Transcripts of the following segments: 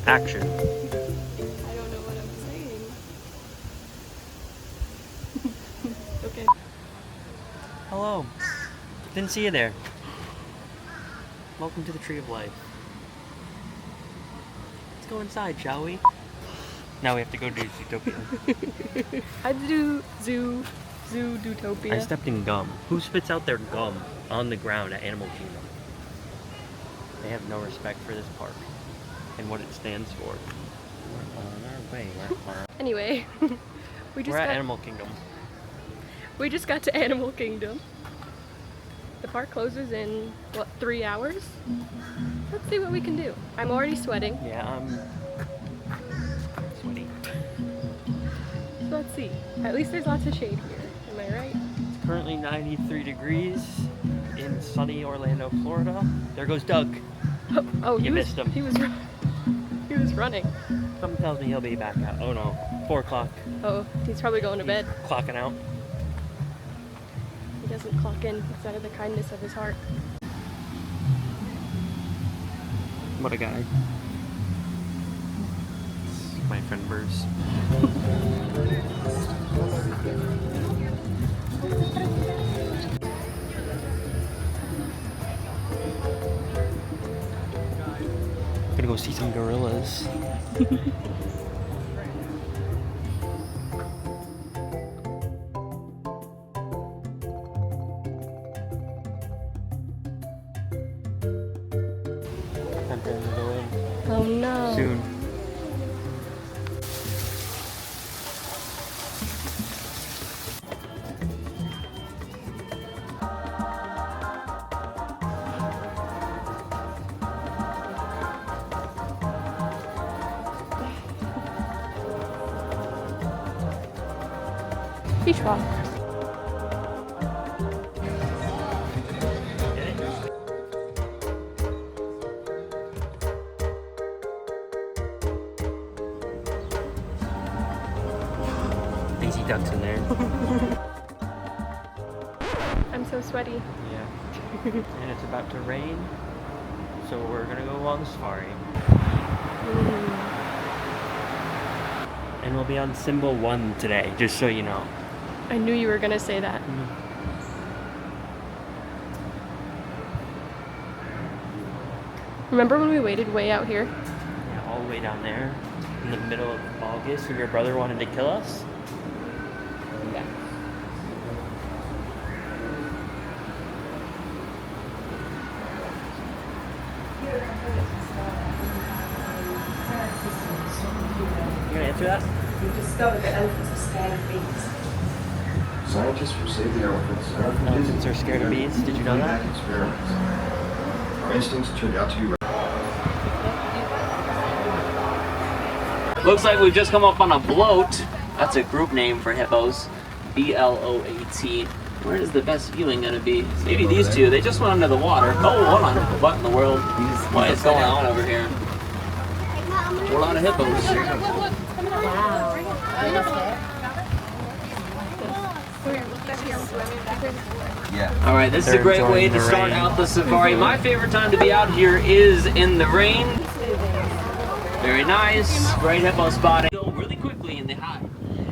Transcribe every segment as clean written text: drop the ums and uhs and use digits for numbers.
Action. I don't know what I'm saying. Okay. Hello. Didn't see you there. Welcome to the Tree of Life. Let's go inside, shall we? Now we have to go to Zootopia. I do Zootopia. I stepped in gum. Who spits out their gum on the ground at Animal Kingdom? They have no respect for this park and what it stands for. We're on our way. Anyway, We're at Animal Kingdom. We just got to Animal Kingdom. The park closes in, what, 3 hours? Let's see what we can do. I'm already sweating. Yeah, I'm sweaty. So let's see. At least there's lots of shade here. Am I right? It's currently 93 degrees in sunny Orlando, Florida. There goes Doug. Oh, You missed him. He was running. Something tells me he'll be back out. Oh no, 4 o'clock. Oh, he's probably going to bed. Clocking out. He doesn't clock in. It's out of the kindness of his heart. What a guy. It's my friend Bruce. Gonna go see some gorillas. I'm going to go in. Oh no. Soon. Beach ball. Daisy ducks in there. I'm so sweaty. Yeah. And it's about to rain, so we're gonna go on safari. And we'll be on symbol 1 today, just so you know. I knew you were gonna say that. Remember when we waited way out here? Yeah, all the way down there in the middle of August when your brother wanted to kill us. Yeah. You gonna answer that? We discovered that elephants are scared of bees. Scientists who say the elephants Elephants are scared of bees. Did you know that? Experiments. Our instincts turned out to be right. Looks like we've just come up on a bloat. That's a group name for hippos. B-L-O-A-T. Where is the best viewing gonna be? Maybe these two. They just went under the water. Oh, hold on. What in the world? What is going on over here? A lot of hippos. All right, this is a They're great way enjoying to the start rain. out the safari. My favorite time to be out here is in the rain. Very nice. Great hippo spotting. They go really quickly and they hide.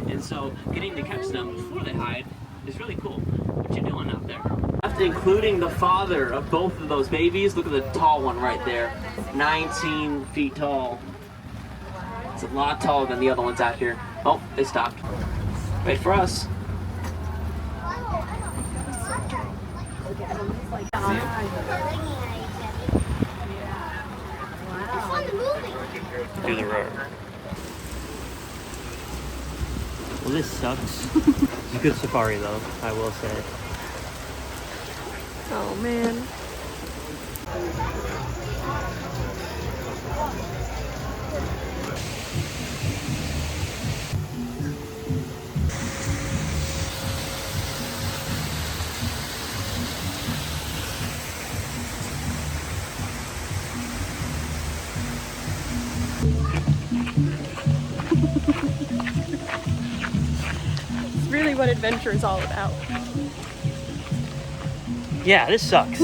And so getting to catch them before they hide is really cool. What you doing out there? After including the father of both of those babies, look at the tall one right there. 19 feet tall. It's a lot taller than the other ones out here. Oh, they stopped. Wait for us. Do the roar. Well, this sucks. It's a good safari, though, I will say. Oh man. It's really what adventure is all about. Yeah, this sucks.